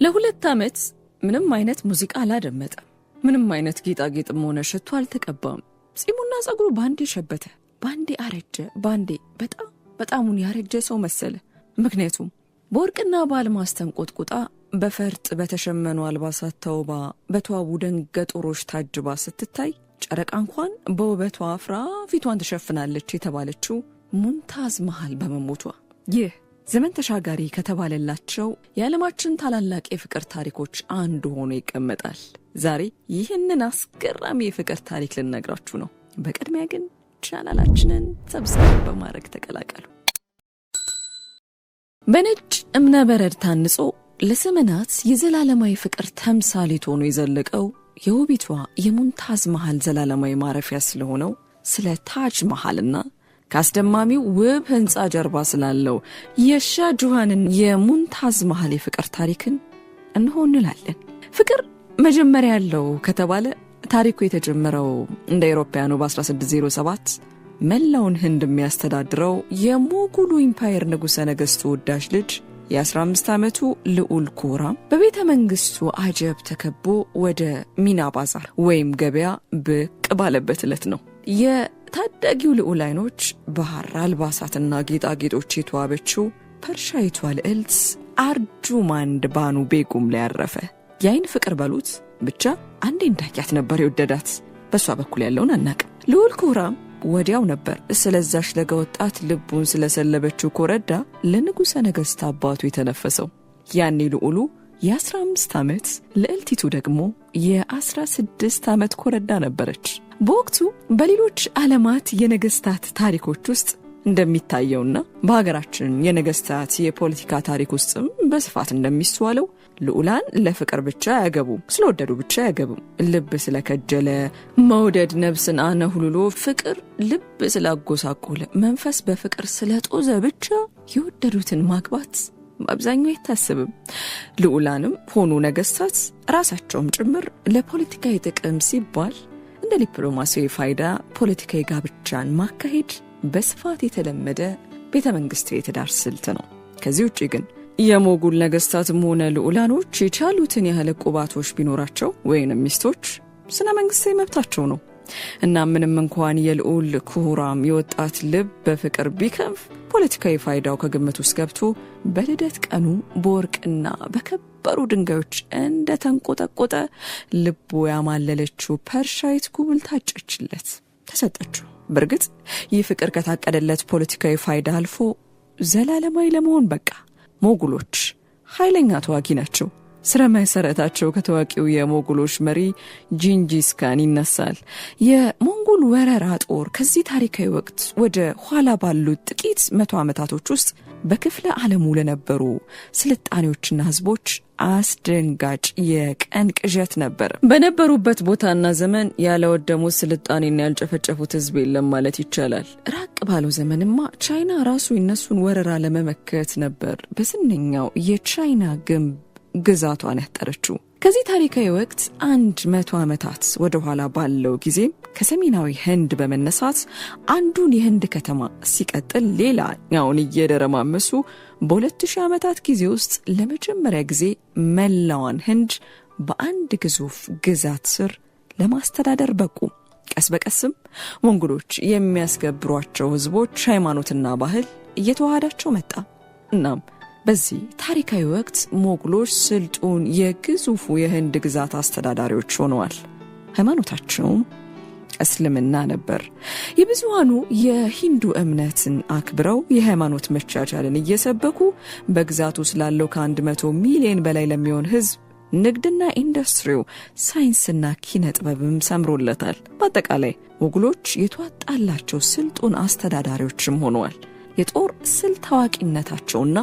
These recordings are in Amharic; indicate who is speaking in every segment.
Speaker 1: ለሁለት ዓመት ምንም አይነት ሙዚቃ አላደመጠም። ምንም አይነት ጌጣጌጥም ሆነ ሽቶ አልተቀባም። ጺሙና ጸጉሩ ባንዴ ሸበተ፣ ባንዴ አረጀ፣ ባንዴ በጣሙን ያረጀ ሰው መሰለ። ምክንያቱም በወርቅና በአልማዝ ተንቆጥቁጣ በፈርጥ በተሸመኑ አልባሳት ተውባ በተዋቡ ደንገጡሮች ታጅባ ስትታይ ጨረቃ እንኳን በውበቷ አፍራ ፊቷን ትሸፍናለች የተባለችው ሙንታዝ መሃል በመሞቷ ይህ ዘመን ተሻጋሪ ከተባለላቸው የዓለማችን ታላላቅ የፍቅር ታሪኮች አንዱ ሆኖ ይቀመጣል። ዛሬ ይህንን አስገራሚ የፍቅር ታሪክ ልነግራችሁ ነው። በቅድሚያ ግን ቻናላችንን ሰብስክራይብ በማድረግ ተቀላቀሉ። በነጭ እምነ በረድ ታንጾ ለዘመናት የዘላለማዊ ፍቅር ተምሳሌት ሆኖ የዘለቀው የውቢቷ የሙንታዝ መሃል ዘላለማዊ ማረፊያ ስለሆነው ስለ ታጅ መሃልና ካስደማሚው ውብ ህንጻ ጀርባ ስላለው የሻህ ጁሃንን የሙንታዝ መሃል የፍቅር ታሪክን እንሆ እንላለን። ፍቅር መጀመሪያ ያለው ከተባለ ታሪኩ የተጀመረው እንደ አውሮፓውያኑ በ1607 መላውን ህንድ የሚያስተዳድረው የሞጉሉ ኢምፓየር ንጉሠ ነገሥት ወዳጅ ልጅ የ15 ዓመቱ ልዑል ኩራም በቤተ መንግስቱ አጀብ ተከቦ ወደ ሚና ባዛር ወይም ገበያ ብቅ ባለበት ዕለት ነው። የታዳጊው ልዑል አይኖች ባህር አልባሳትና ጌጣጌጦች የተዋበችው ፐርሻይቷ ልዕልት አርጁማንድ ባኑ ቤጉም ላይ ያረፈ። የአይን ፍቅር በሉት ብቻ አንዴ እንዳያት ነበር የወደዳት። በሷ በኩል ያለውን አናቅም። ልዑል ኩራም ወዲያው ነበር ስለዛሽ ለጋ ወጣት ልቡን ስለሰለበችው ኮረዳ ለንጉሠ ነገሥት አባቱ የተነፈሰው። ያኔ ልዑሉ የ15 ዓመት ልዕልቲቱ ደግሞ የ16 ዓመት ኮረዳ ነበረች። በወቅቱ በሌሎች ዓለማት የነገሥታት ታሪኮች ውስጥ እንደሚታየውና በሀገራችን የነገሥታት የፖለቲካ ታሪክ ውስጥም በስፋት እንደሚስተዋለው ልዑላን ለፍቅር ብቻ አያገቡም፣ ስለወደዱ ብቻ አያገቡም። ልብ ስለከጀለ መውደድ ነፍስን አነሁልሎ ፍቅር ልብ ስላጎሳቆለ መንፈስ በፍቅር ስለጦዘ ብቻ የወደዱትን ማግባት በአብዛኛው አይታሰብም። ልዑላንም ሆኑ ነገሥታት ራሳቸውም ጭምር ለፖለቲካዊ ጥቅም ሲባል እንደ ዲፕሎማሲያዊ ፋይዳ ፖለቲካዊ ጋብቻን ማካሄድ በስፋት የተለመደ ቤተ መንግስት የትዳር ስልት ነው። ከዚህ ውጪ ግን የሞጉል ነገሥታትም ሆነ ልዑላኖች የቻሉትን ያህል ቁባቶች ቢኖራቸው ወይንም ሚስቶች ስነ መንግስታዊ መብታቸው ነው እና ምንም እንኳን የልዑል ኩራም የወጣት ልብ በፍቅር ቢከንፍ ፖለቲካዊ ፋይዳው ከግምት ውስጥ ገብቶ በልደት ቀኑ በወርቅና በከበሩ ድንጋዮች እንደ ተንቆጠቆጠ ልቡ ያማለለችው ፐርሻይት ጉብል ታጨችለት፣ ተሰጠችው። በእርግጥ ይህ ፍቅር ከታቀደለት ፖለቲካዊ ፋይዳ አልፎ ዘላለማዊ ለመሆን በቃ። ሞጉሎች ኃይለኛ ተዋጊ ናቸው። ስረ መሰረታቸው ከታዋቂው የሞጉሎች መሪ ጂንጂስ ካን ይነሳል። የሞንጎል ወረራ ጦር ከዚህ ታሪካዊ ወቅት ወደ ኋላ ባሉት ጥቂት 100 ዓመታቶች ውስጥ በክፍለ ዓለሙ ለነበሩ ስልጣኔዎችና ህዝቦች አስደንጋጭ የቀን ቅዠት ነበር። በነበሩበት ቦታና ዘመን ያለወደሙት ስልጣኔና ያልጨፈጨፉት ህዝብ የለም ማለት ይቻላል። ራቅ ባለው ዘመንማ ቻይና ራሱ እነሱን ወረራ ለመመከት ነበር በዝነኛው የቻይና ግንብ ግዛቷን ያጠረችው። ከዚህ ታሪካዊ ወቅት 100 ዓመታት ወደ ኋላ ባለው ጊዜ ከሰሜናዊ ህንድ በመነሳት አንዱን የህንድ ከተማ ሲቀጥል ሌላኛውን እየደረማመሱ በ2000 ዓመታት ጊዜ ውስጥ ለመጀመሪያ ጊዜ መላዋን ህንድ በአንድ ግዙፍ ግዛት ስር ለማስተዳደር በቁ። ቀስ በቀስም ሞንጎሎች የሚያስገብሯቸው ህዝቦች ሃይማኖትና ባህል እየተዋሃዳቸው መጣ። እናም በዚህ ታሪካዊ ወቅት ሞጉሎች ስልጡን የግዙፉ የህንድ ግዛት አስተዳዳሪዎች ሆነዋል። ሃይማኖታቸውም እስልምና ነበር። የብዙሃኑ የሂንዱ እምነትን አክብረው የሃይማኖት መቻቻልን እየሰበኩ በግዛቱ ስላለው ከ100 ሚሊዮን በላይ ለሚሆን ህዝብ ንግድና ኢንዱስትሪው፣ ሳይንስና ኪነ ጥበብም ሰምሮለታል። በአጠቃላይ ሞጉሎች የተዋጣላቸው ስልጡን አስተዳዳሪዎችም ሆነዋል። የጦር ስልት ታዋቂነታቸውና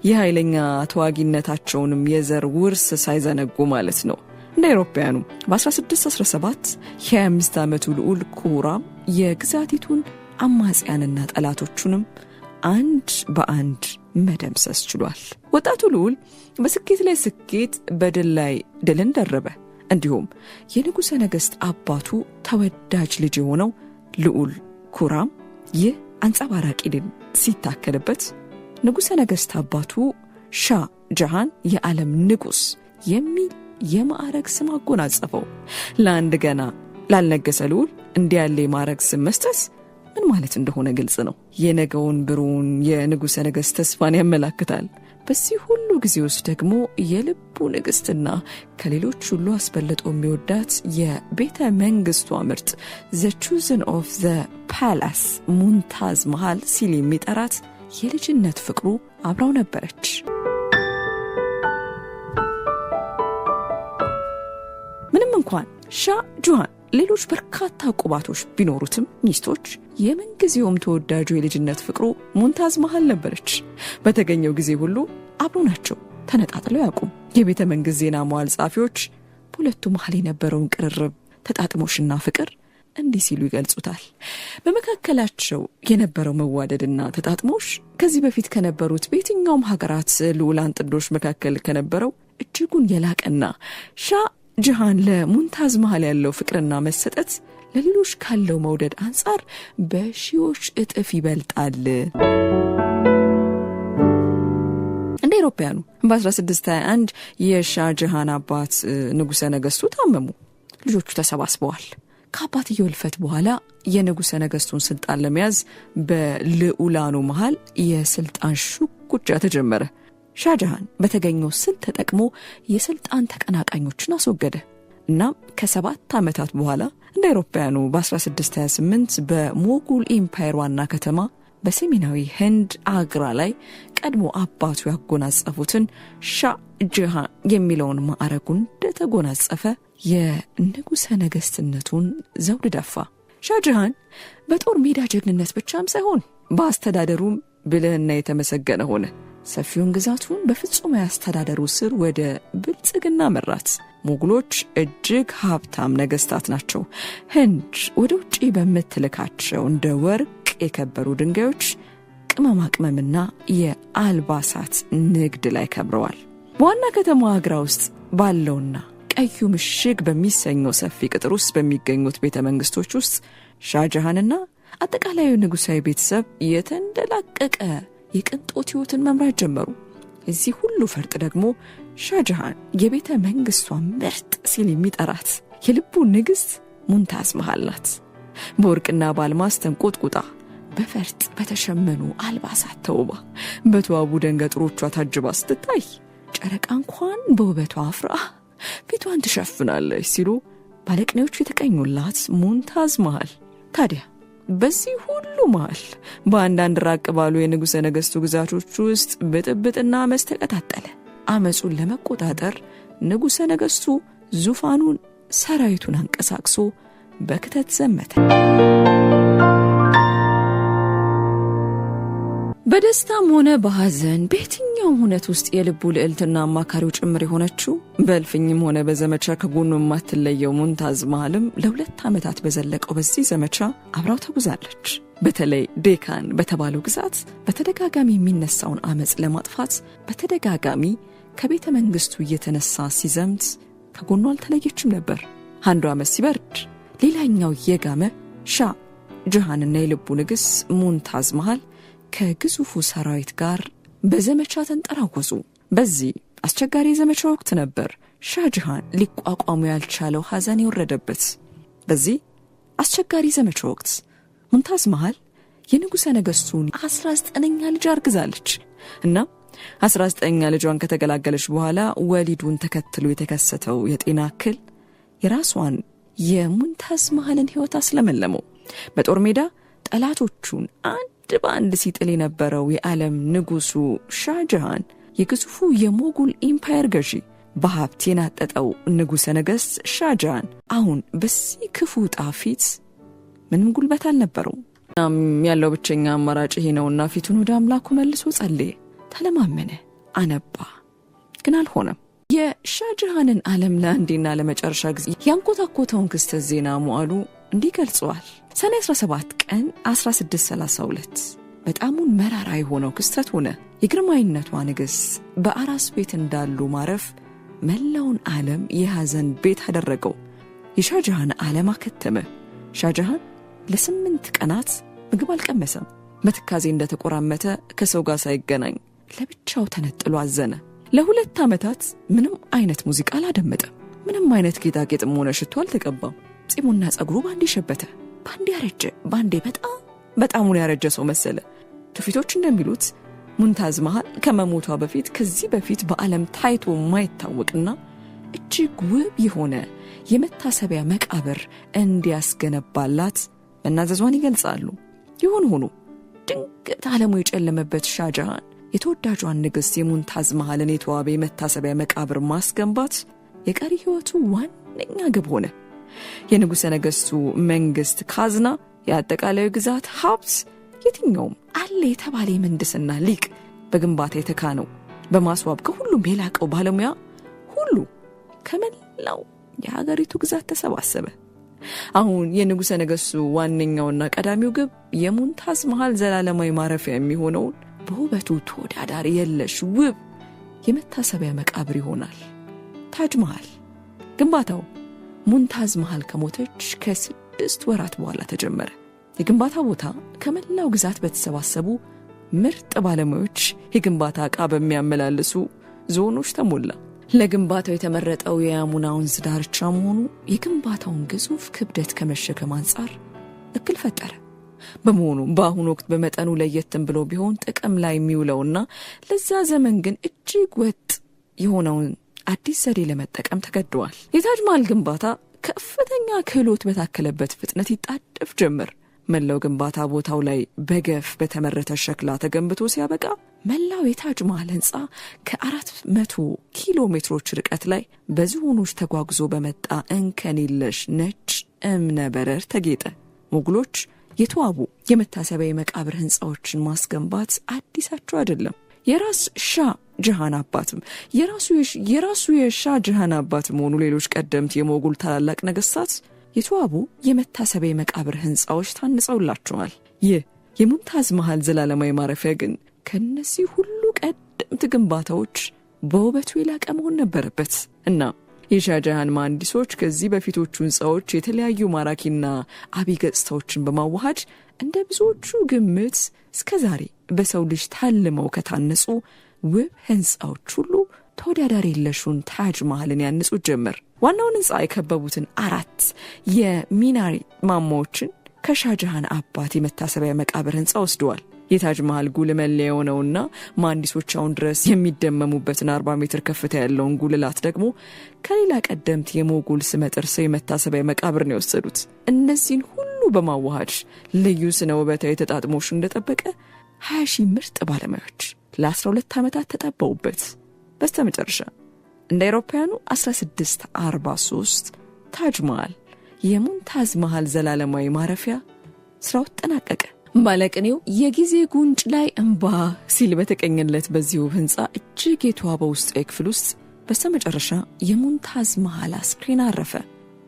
Speaker 1: የኃይለኛ ተዋጊነታቸውንም የዘር ውርስ ሳይዘነጉ ማለት ነው። እንደ አውሮፓውያኑ በ1617 የ25 ዓመቱ ልዑል ኩራም የግዛቲቱን አማጽያንና ጠላቶቹንም አንድ በአንድ መደምሰስ ችሏል። ወጣቱ ልዑል በስኬት ላይ ስኬት፣ በድል ላይ ድልን ደረበ። እንዲሁም የንጉሠ ነገሥት አባቱ ተወዳጅ ልጅ የሆነው ልዑል ኩራም ይህ አንጸባራቂ ድል ሲታከልበት ንጉሠ ነገሥት አባቱ ሻህ ጀሃን የዓለም ንጉስ የሚል የማዕረግ ስም አጎናጸፈው። ለአንድ ገና ላልነገሰ ልዑል እንዲህ ያለ የማዕረግ ስም መስጠት ምን ማለት እንደሆነ ግልጽ ነው። የነገውን ብሩን የንጉሠ ነገሥት ተስፋን ያመላክታል። በዚህ ሁሉ ጊዜ ውስጥ ደግሞ የልቡ ንግስትና ከሌሎች ሁሉ አስበልጦ የሚወዳት የቤተ መንግስቷ ምርጥ the chosen of the palace ሙንታዝ መሃል ሲል የሚጠራት የልጅነት ፍቅሩ አብራው ነበረች። ምንም እንኳን ሻህ ጁሃን ሌሎች በርካታ ቁባቶች ቢኖሩትም ሚስቶች የምንጊዜውም ተወዳጁ የልጅነት ፍቅሩ ሙንታዝ መሃል ነበረች። በተገኘው ጊዜ ሁሉ አብሮ ናቸው፣ ተነጣጥለው ያቁም። የቤተ መንግስት ዜና መዋዕል ጻፊዎች በሁለቱ መሃል የነበረውን ቅርርብ፣ ተጣጥሞሽና ፍቅር እንዲህ ሲሉ ይገልጹታል። በመካከላቸው የነበረው መዋደድና ተጣጥሞሽ ከዚህ በፊት ከነበሩት በየትኛውም ሀገራት ልዑላን ጥንዶች መካከል ከነበረው እጅጉን የላቀና ሻህ ጀሃን ለሙንታዝ መሃል ያለው ፍቅርና መሰጠት ለሌሎች ካለው መውደድ አንጻር በሺዎች እጥፍ ይበልጣል። እንደ አውሮፓውያኑ በ1621 የሻህ ጀሃን አባት ንጉሠ ነገሥቱ ታመሙ። ልጆቹ ተሰባስበዋል። ከአባትየው ሕልፈት በኋላ የንጉሠ ነገሥቱን ስልጣን ለመያዝ በልዑላኑ መሃል የስልጣን ሹኩቻ ተጀመረ። ሻህ ጀሃን በተገኘው ስልት ተጠቅሞ የስልጣን ተቀናቃኞችን አስወገደ። እናም ከ7 ዓመታት በኋላ እንደ አውሮፓውያኑ በ1628 በሞጉል ኢምፓየር ዋና ከተማ በሰሜናዊ ህንድ አግራ ላይ ቀድሞ አባቱ ያጎናጸፉትን ሻህ ጀሃን የሚለውን ማዕረጉን እንደተጎናጸፈ የንጉሠ ነገሥትነቱን ዘውድ ደፋ። ሻህ ጀሃን በጦር ሜዳ ጀግንነት ብቻም ሳይሆን በአስተዳደሩም ብልህና የተመሰገነ ሆነ። ሰፊውን ግዛቱን በፍጹም አስተዳደሩ ስር ወደ ብልጽግና መራት። ሞጉሎች እጅግ ሀብታም ነገስታት ናቸው። ህንድ ወደ ውጪ በምትልካቸው እንደ ወርቅ የከበሩ ድንጋዮች፣ ቅመማ ቅመምና የአልባሳት ንግድ ላይ ከብረዋል። በዋና ከተማ አግራ ውስጥ ባለውና ቀዩ ምሽግ በሚሰኘው ሰፊ ቅጥር ውስጥ በሚገኙት ቤተ መንግስቶች ውስጥ ሻህ ጀሃንና አጠቃላዩ ንጉሳዊ ቤተሰብ የተንደላቀቀ የቅንጦት ሕይወትን መምራት ጀመሩ። እዚህ ሁሉ ፈርጥ ደግሞ ሻህ ጀሃን የቤተ መንግስቷ ምርጥ ሲል የሚጠራት የልቡ ንግስት ሙንታዝ መሃል ናት። በወርቅና በአልማዝ ተንቆጥቁጣ በፈርጥ በተሸመኑ አልባሳት ተውባ በተዋቡ ደንገጥሮቿ ታጅባ ስትታይ ጨረቃ እንኳን በውበቷ አፍራ ፊቷን ትሸፍናለች ሲሉ ባለቅኔዎቹ የተቀኙላት ሙንታዝ መሃል ታዲያ በዚህ ሁሉ መሃል በአንዳንድ ራቅ ባሉ የንጉሠ ነገሥቱ ግዛቶች ውስጥ ብጥብጥና መስተቀጣጠለ። አመጹን ለመቆጣጠር ንጉሠ ነገሥቱ ዙፋኑን ሰራዊቱን አንቀሳቅሶ በክተት ዘመተ። በደስታም ሆነ በሐዘን በየትኛውም ሁነት ውስጥ የልቡ ልዕልትና አማካሪው ጭምር የሆነችው በእልፍኝም ሆነ በዘመቻ ከጎኑ የማትለየው ሙንታዝ መሃልም ለ2 ዓመታት በዘለቀው በዚህ ዘመቻ አብራው ተጉዛለች። በተለይ ዴካን በተባለው ግዛት በተደጋጋሚ የሚነሳውን አመጽ ለማጥፋት በተደጋጋሚ ከቤተ መንግስቱ እየተነሳ ሲዘምት ከጎኑ አልተለየችም ነበር። አንዱ አመጽ ሲበርድ ሌላኛው የጋመ ሻህ ጀሃንና የልቡ ንግሥት ሙንታዝ መሃል ከግዙፉ ሰራዊት ጋር በዘመቻ ተንጠራወዙ። በዚህ አስቸጋሪ ዘመቻ ወቅት ነበር ሻህ ጀሃን ሊቋቋሙ ያልቻለው ሐዘን የወረደበት። በዚህ አስቸጋሪ ዘመቻ ወቅት ሙንታዝ መሃል የንጉሠ ነገሥቱን 19ኛ ልጅ አርግዛለች እና 19ኛ ልጇን ከተገላገለች በኋላ ወሊዱን ተከትሎ የተከሰተው የጤና እክል የራሷን የሙንታዝ መሃልን ሕይወት አስለመለመው። በጦር ሜዳ ጠላቶቹን አንድ በአንድ ሲጥል የነበረው የዓለም ንጉሱ ሻህ ጀሃን የግዙፉ የሞጉል ኢምፓየር ገዢ በሀብት የናጠጠው ንጉሠ ነገሥት ሻህ ጀሃን አሁን በዚህ ክፉ ጣፊት ምንም ጉልበት አልነበረውም። ያለው ብቸኛ አማራጭ ይሄ ነውና ፊቱን ወደ አምላኩ መልሶ ጸለየ፣ ተለማመነ፣ አነባ። ግን አልሆነም። የሻህ ጀሃንን ዓለም ለአንዴና ለመጨረሻ ጊዜ ያንኮታኮተውን ክስተት ዜና መዋዕሉ እንዲህ ገልጸዋል። ሰኔ 17 ቀን 1632 በጣሙን መራራ የሆነው ክስተት ሆነ። የግርማዊነቷ ንግሥት በአራስ ቤት እንዳሉ ማረፍ መላውን ዓለም የሐዘን ቤት አደረገው። የሻህ ጀሃን ዓለም አከተመ። ሻህ ጀሃን ለ8 ቀናት ምግብ አልቀመሰም። በትካዜ እንደተቆራመተ ከሰው ጋር ሳይገናኝ ለብቻው ተነጥሎ አዘነ። ለ2 ዓመታት ምንም አይነት ሙዚቃ አላደመጠም። ምንም አይነት ጌጣጌጥም ሆነ ሽቶ አልተቀባም። ጺሙና ጸጉሩ ባንዴ ሸበተ፣ ባንዴ ያረጀ፣ ባንዴ በጣም ያረጀ ሰው መሰለ። ትውፊቶች እንደሚሉት ሙንታዝ መሃል ከመሞቷ በፊት ከዚህ በፊት በዓለም ታይቶ የማይታወቅና እጅግ ውብ የሆነ የመታሰቢያ መቃብር እንዲያስገነባላት መናዘዟን ይገልጻሉ። ይሁን ሆኖ ድንገት ዓለሙ የጨለመበት ሻጃሃን የተወዳጇን ንግሥት የሙንታዝ መሃልን የተዋበ የመታሰቢያ መቃብር ማስገንባት የቀሪ ሕይወቱ ዋነኛ ግብ ሆነ። የንጉሠ ነገሥቱ መንግሥት ካዝና፣ የአጠቃላዩ ግዛት ሀብት፣ የትኛውም አለ የተባለ የምህንድስና ሊቅ በግንባታ የተካነው በማስዋብ ከሁሉም የላቀው ባለሙያ ሁሉ ከመላው የሀገሪቱ ግዛት ተሰባሰበ። አሁን የንጉሠ ነገሥቱ ዋነኛውና ቀዳሚው ግብ የሙንታዝ መሃል ዘላለማዊ ማረፊያ የሚሆነውን በውበቱ ተወዳዳሪ የለሽ ውብ የመታሰቢያ መቃብር ይሆናል። ታጅ መሃል ግንባታው ሙንታዝ መሃል ከሞተች ከ6 ወራት በኋላ ተጀመረ። የግንባታ ቦታ ከመላው ግዛት በተሰባሰቡ ምርጥ ባለሙያዎች የግንባታ ዕቃ በሚያመላልሱ ዞኖች ተሞላ። ለግንባታው የተመረጠው የያሙና ወንዝ ዳርቻ መሆኑ የግንባታውን ግዙፍ ክብደት ከመሸከም አንጻር እክል ፈጠረ። በመሆኑ በአሁኑ ወቅት በመጠኑ ለየትም ብሎ ቢሆን ጥቅም ላይ የሚውለውና ለዛ ዘመን ግን እጅግ ወጥ የሆነውን አዲስ ዘዴ ለመጠቀም ተገደዋል። የታጅ መሃል ግንባታ ከፍተኛ ክህሎት በታከለበት ፍጥነት ይጣደፍ ጀመር። መላው ግንባታ ቦታው ላይ በገፍ በተመረተ ሸክላ ተገንብቶ ሲያበቃ መላው የታጅ መሃል ህንፃ ከ400 ኪሎ ሜትሮች ርቀት ላይ በዝሆኖች ተጓጉዞ በመጣ እንከን የለሽ ነጭ እብነ በረድ ተጌጠ። ሞግሎች የተዋቡ የመታሰቢያ የመቃብር ህንፃዎችን ማስገንባት አዲሳቸው አይደለም። የራስ ሻህ ጀሃን አባትም የራሱ የሻህ ጀሃን አባት መሆኑ ሌሎች ቀደምት የሞጉል ታላላቅ ነገስታት የተዋቡ የመታሰቢያ የመቃብር ህንፃዎች ታንጸውላቸዋል። ይህ የሙንታዝ መሃል ዘላለማዊ ማረፊያ ግን ከነዚህ ሁሉ ቀደምት ግንባታዎች በውበቱ የላቀ መሆን ነበረበት እና የሻህ ጀሃን መሐንዲሶች ከዚህ በፊቶቹ ህንፃዎች የተለያዩ ማራኪና አቢ ገጽታዎችን በማዋሃድ እንደ ብዙዎቹ ግምት እስከዛሬ በሰው ልጅ ታልመው ከታነጹ ውብ ህንፃዎች ሁሉ ተወዳዳሪ የለሹን ታጅ መሃልን ያንጹት ጀመር። ዋናውን ህንፃ የከበቡትን 4 የሚናሪ ማማዎችን ከሻህ ጀሃን አባት የመታሰቢያ መቃብር ህንፃ ወስደዋል። የታጅ መሃል ጉልመለያ የሆነውና መሐንዲሶች አሁን ድረስ የሚደመሙበትን 40 ሜትር ከፍታ ያለውን ጉልላት ደግሞ ከሌላ ቀደምት የሞጉል ስመጥር ሰው የመታሰቢያ መቃብር ነው የወሰዱት። እነዚህን ሁሉ በማዋሃድ ልዩ ስነ ውበታዊ ተጣጥሞሽ እንደጠበቀ 20 ሺህ ምርጥ ባለሙያዎች ለ12 ዓመታት ተጠበውበት በስተመጨረሻ እንደ አውሮፓውያኑ 1643 ታጅ መሃል የሙንታዝ መሃል ዘላለማዊ ማረፊያ ስራው ተጠናቀቀ። ባለቅኔው የጊዜ ጉንጭ ላይ እንባ ሲል በተቀኘለት በዚሁ ህንፃ እጅግ የተዋበው ውስጣዊ ክፍል ውስጥ በስተመጨረሻ የሙንታዝ መሃል አስክሬን አረፈ።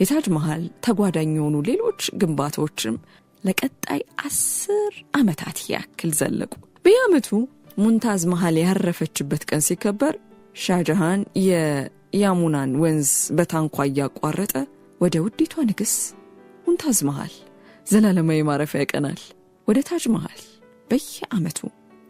Speaker 1: የታጅ መሃል ተጓዳኝ የሆኑ ሌሎች ግንባታዎችም ለቀጣይ 10 ዓመታት ያክል ዘለቁ። በየዓመቱ ሙንታዝ መሃል ያረፈችበት ቀን ሲከበር ሻህ ጀሃን የያሙናን ወንዝ በታንኳ እያቋረጠ ወደ ውዲቷ ንግሥት ሙንታዝ መሃል ዘላለማዊ ማረፊያ ያቀናል። ወደ ታጅ መሃል በየዓመቱ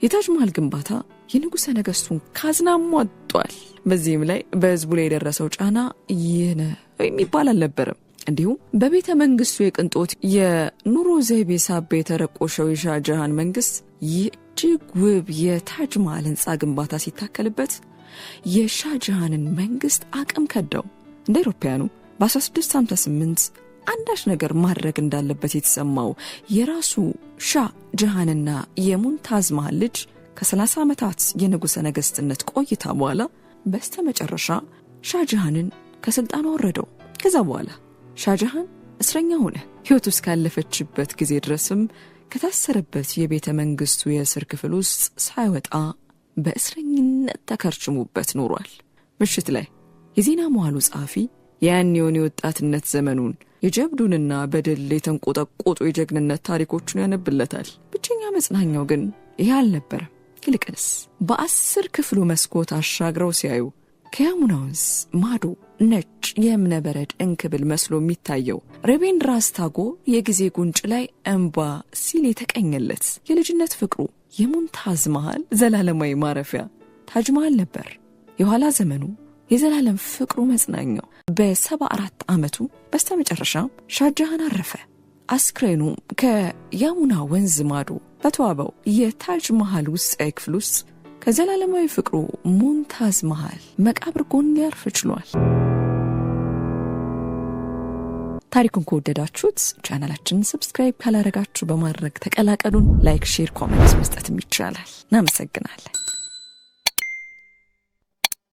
Speaker 1: የታጅ መሃል ግንባታ የንጉሠ ነገሥቱን ካዝና ሟጧል። በዚህም ላይ በህዝቡ ላይ የደረሰው ጫና ይህን የሚባል አልነበረም። እንዲሁም በቤተ መንግስቱ የቅንጦት የኑሮ ዘይቤ ሳቢያ የተረቆሸው የሻህ ጀሃን መንግስት እጅግ ውብ የታጅ መሃል ህንፃ ግንባታ ሲታከልበት የሻህ ጀሃንን መንግስት አቅም ከዳው። እንደ አውሮፓውያኑ በ1658 አንዳች ነገር ማድረግ እንዳለበት የተሰማው የራሱ ሻህ ጀሃንና የሙንታዝ መሃል ልጅ ከ30 ዓመታት የንጉሠ ነገሥትነት ቆይታ በኋላ በስተመጨረሻ ሻህ ጀሃንን ከስልጣኑ አወረደው። ከዛ በኋላ ሻህ ጀሃን እስረኛ ሆነ። ሕይወቱ እስካለፈችበት ጊዜ ድረስም ከታሰረበት የቤተ መንግስቱ የእስር ክፍል ውስጥ ሳይወጣ በእስረኝነት ተከርችሙበት ኖሯል። ምሽት ላይ የዜና መዋሉ ጸሐፊ ያኔውን የወጣትነት ዘመኑን የጀብዱንና በድል የተንቆጠቆጡ የጀግንነት ታሪኮቹን ያነብለታል። ብቸኛ መጽናኛው ግን ይህ አልነበረም። ይልቅስ በ10 ክፍሉ መስኮት አሻግረው ሲያዩ ከያሙና ወንዝ ማዶ ነጭ የእብነ በረድ እንክብል መስሎ የሚታየው ሬቤንድራስ ታጎር የጊዜ ጉንጭ ላይ እንባ ሲል የተቀኘለት የልጅነት ፍቅሩ የሙንታዝ መሃል ዘላለማዊ ማረፊያ ታጅ መሃል ነበር። የኋላ ዘመኑ የዘላለም ፍቅሩ መጽናኛው በ74 ዓመቱ በስተመጨረሻም ሻጃሃን አረፈ። አስክሬኑ ከያሙና ወንዝ ማዶ በተዋበው የታጅ መሃል ውስጣዊ ክፍል ውስጥ ከዘላለማዊ ፍቅሩ ሙምታዝ መሃል መቃብር ጎን ሊያርፍ ችሏል። ታሪኩን ከወደዳችሁት ቻናላችንን ሰብስክራይብ ካላረጋችሁ በማድረግ ተቀላቀሉን። ላይክ፣ ሼር፣ ኮሜንት መስጠትም ይቻላል። እናመሰግናለን።